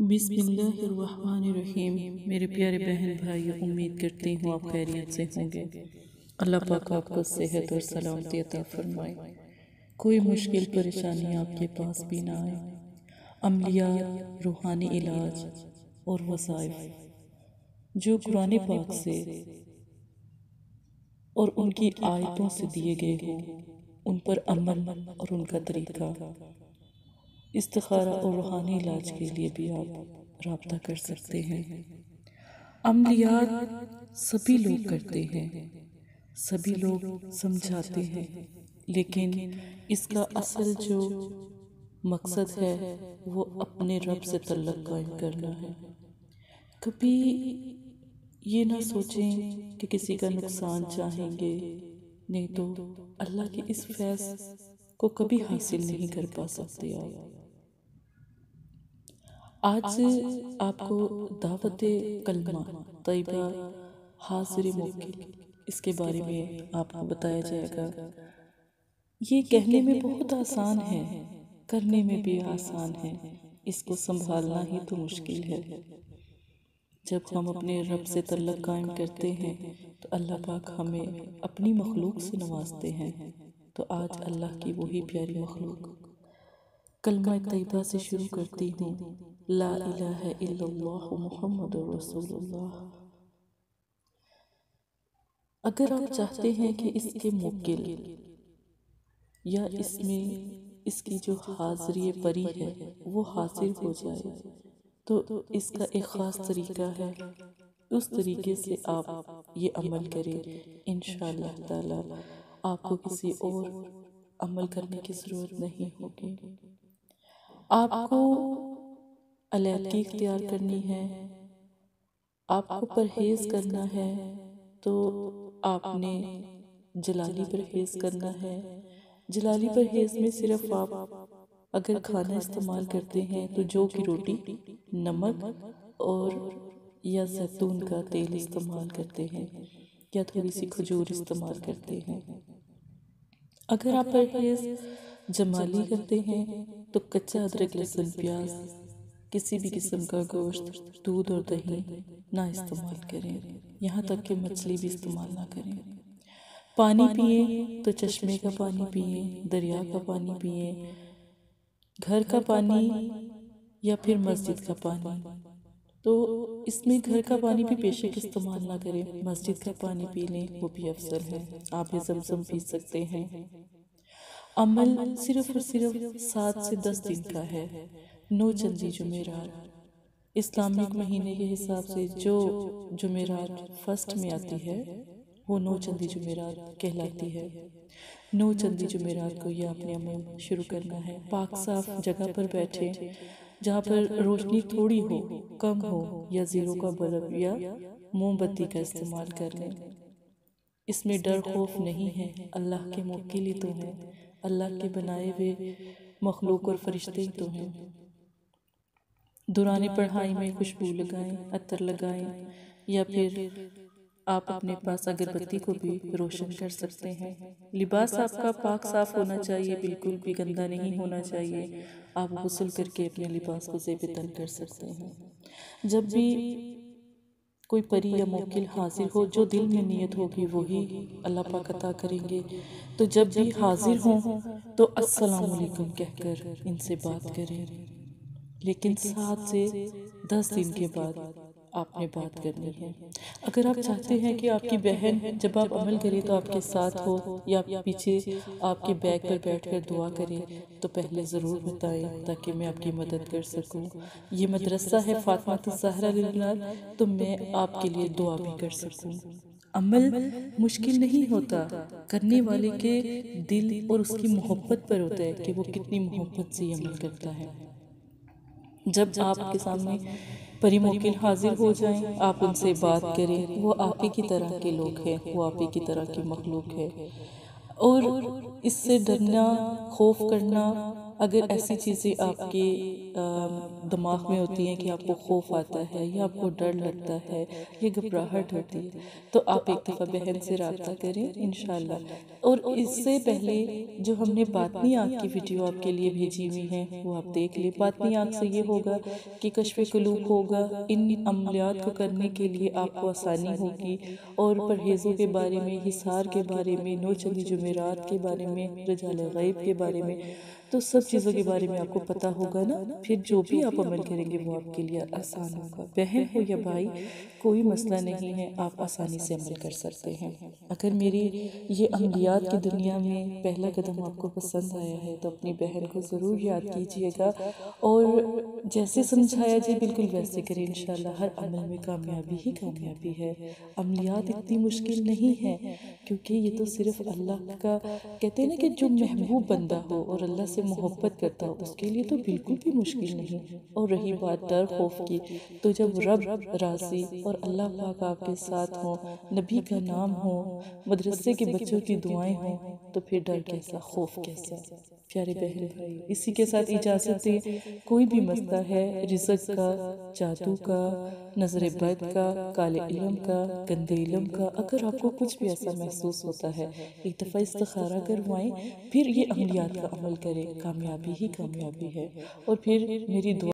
بسم اللہ الرحمن الرحیم۔ میرے پیارے بہن بھائی، امید کرتی ہوں آپ خیریت سے ہوں گے۔ اللہ پاک آپ کو صحت اور سلامتی عطا فرمائے، کوئی مشکل پریشانی آپ کے پاس بھی نہ آئے۔ عملیات، روحانی علاج اور وظائف جو قرآن پاک سے اور ان کی آیتوں سے دیے گئے ہوں، ان پر عمل اور ان کا طریقہ، استخارہ اور روحانی علاج کے لیے بھی آپ رابطہ کر سکتے ہیں۔ عملیات سبھی لوگ کرتے ہیں، سبھی لوگ سمجھاتے ہیں، لیکن اس کا اصل جو مقصد ہے وہ اپنے رب سے تعلق قائم کرنا ہے۔ کبھی یہ نہ سوچیں کہ کسی کا نقصان چاہیں گے، نہیں تو اللہ کے اس فیض کو کبھی حاصل نہیں کر پا سکتے۔ آج آپ کو دعوت کلمہ طیبہ حاضر موکل اس کے بارے میں آپ کو بتایا جائے گا۔ یہ کہنے میں بہت آسان ہے، کرنے میں بھی آسان ہے، اس کو سنبھالنا ہی تو مشکل ہے۔ جب ہم اپنے رب سے تعلق قائم کرتے ہیں تو اللہ پاک ہمیں اپنی مخلوق سے نوازتے ہیں۔ تو آج اللہ کی وہی پیاری مخلوق کلمہ طیبہ سے شروع کرتی ہوں، لا الہ الا اللہ محمد رسول اللہ۔ اگر آپ چاہتے ہیں کہ اس کے موکل یا اس میں اس کی جو حاضری پری ہے وہ حاضر ہو جائے تو اس کا ایک خاص طریقہ ہے، اس طریقے سے آپ یہ عمل کریں، انشاءاللہ تعالی آپ کو کسی اور عمل کرنے کی ضرورت نہیں ہوگی۔ آپ کو علیحدگی اختیار کرنی ہے، آپ کو پرہیز کرنا ہے تو آپ نے جلالی پرہیز کرنا ہے۔ جلالی پرہیز میں صرف آپ اگر کھانا استعمال کرتے ہیں تو جو کی روٹی، نمک اور یا زیتون کا تیل استعمال کرتے ہیں یا تھوڑی سی کھجور استعمال کرتے ہیں۔ اگر آپ پرہیز جمالی کرتے ہیں تو کچا ادرک، لہسن، پیاز، کسی بھی قسم کا گوشت، دودھ اور دہی نہ استعمال کریں، یہاں تک کہ مچھلی بھی استعمال نہ کریں۔ پانی پئیں تو چشمے کا پانی پئیں، دریا کا پانی پئیں، گھر کا پانی یا پھر مسجد کا پانی۔ تو اس میں گھر کا پانی بھی بیشک استعمال نہ کریں، مسجد کا پانی پی لیں، وہ بھی افضل ہے۔ آپ زمزم پی سکتے ہیں۔ عمل صرف اور صرف 7 سے 10 دن کا ہے، 9 چندی جمعرات۔ اسلامک مہینے کے حساب سے جو جمعرات فرسٹ میں آتی ہے وہ 9 چندی جمعرات کہلاتی ہے۔ 9 چندی جمعرات کو یہ اپنے عمل شروع کرنا ہے۔ پاک صاف جگہ پر بیٹھے جہاں پر روشنی تھوڑی ہو، کم ہو، یا زیرو کا بلب یا موم بتی کا استعمال کر لیں۔ اس میں ڈر خوف نہیں ہے، اللہ کے موکل ہی تو ہیں، اللہ کے بنائے ہوئے مخلوق اور فرشتے ہی تو ہیں۔ دوران پڑھائی میں خوشبو لگائیں، عطر لگائیں، یا پھر آپ اپنے پاس اگربتی کو بھی روشن کر سکتے ہیں۔ لباس آپ کا پاک صاف ہونا چاہیے، بالکل بھی گندا نہیں ہونا چاہیے۔ آپ غسل کر کے اپنے لباس کو زیب تن کر سکتے ہیں۔ جب بھی کوئی پری یا موکل حاضر ہو، جو دل میں نیت ہوگی وہی اللہ پاک عطا کریں گے۔ تو جب بھی حاضر ہوں تو السلام علیکم کہہ کر ان سے بات کریں، لیکن 7 سے 10 دن کے بعد آپ نے بات کرنی ہے۔ اگر آپ چاہتے ہیں کہ آپ کی بہن جب آپ عمل کریں تو آپ کے ساتھ ہو یا پیچھے آپ کے بیک پر بیٹھ کر دعا کریں تو پہلے ضرور بتائیں تاکہ میں آپ کی مدد کر سکوں۔ یہ مدرسہ ہے فاطمہ الزہرا للبنات، تو میں آپ کے لیے دعا بھی کر سکوں۔ عمل مشکل نہیں ہوتا، کرنے والے کے دل اور اس کی محبت پر ہوتا ہے کہ وہ کتنی محبت سے عمل کرتا ہے۔ جب آپ کے سامنے پری موکل حاضر ہو جائیں، آپ ان سے بات کریں، وہ آپ ہی کی طرح کے لوگ ہیں، وہ آپ ہی کی طرح کی مخلوق ہے۔ اور اس سے ڈرنا، خوف کرنا اگر ایسی چیزیں آپ کے دماغ میں ہوتی ہیں کہ آپ کو خوف آتا ہے یا آپ کو ڈر لگتا ہے یا گھبراہٹ ہوتی ہے تو آپ ایک دفعہ بہن سے رابطہ کریں انشاءاللہ۔ اور اس سے پہلے جو ہم نے باطنی آنکھ کی ویڈیو آپ کے لیے بھیجی ہوئی ہیں وہ آپ دیکھ لیں۔ باطنی آنکھ سے یہ ہوگا کہ کشف قلوب ہوگا، ان عملیات کو کرنے کے لیے آپ کو آسانی ہوگی، اور پرہیزوں کے بارے میں، حصار کے بارے میں، نو چندی جمعرات کے بارے میں، رجال غیب کے بارے میں، تو سب چیزوں کے بارے میں آپ کو پتہ ہوگا نا، پھر جو بھی آپ عمل کریں گے وہ آپ کے لیے آسان ہوگا۔ بہن ہو یا بھائی، کوئی مسئلہ نہیں ہے، آپ آسانی سے عمل کر سکتے ہیں۔ اگر میری یہ عملیات کی دنیا میں پہلا قدم آپ کو پسند آیا ہے تو اپنی بہن کو ضرور یاد کیجئے گا، اور جیسے سمجھایا جائے بالکل ویسے کریں، انشاءاللہ ہر عمل میں کامیابی ہی کامیابی ہے۔ عملیات اتنی مشکل نہیں ہے، کیونکہ یہ تو صرف اللہ کا، کہتے ہیں نا کہ جو محبوب بندہ ہو اور اللہ سے محبت کرتا ہو اس کے لیے تو بالکل بھی مشکل نہیں۔ اور رہی بات ڈر خوف کی، تو جب رب راضی اور اللہ پاک آپ کے ساتھ ہوں، نبی کا نام ہو، مدرسے کے بچوں کی دعائیں ہوں، تو پھر ڈر کیسا، خوف کیسا؟ پیارے بہن بھائی، اسی کے ساتھ اجازت دیں، کوئی بھی مسئلہ ہے رزق کا، جادو کا، نظر بد کا، کالے علم کا، گندے علم کا، اگر آپ کو کچھ بھی ایسا محسوس ہوتا ہے ایک دفعہ استخارہ کروائیں، پھر یہ عملیات کا عمل کریں، کامیابی ہی کامیابی ہے۔ اور پھر میری دعا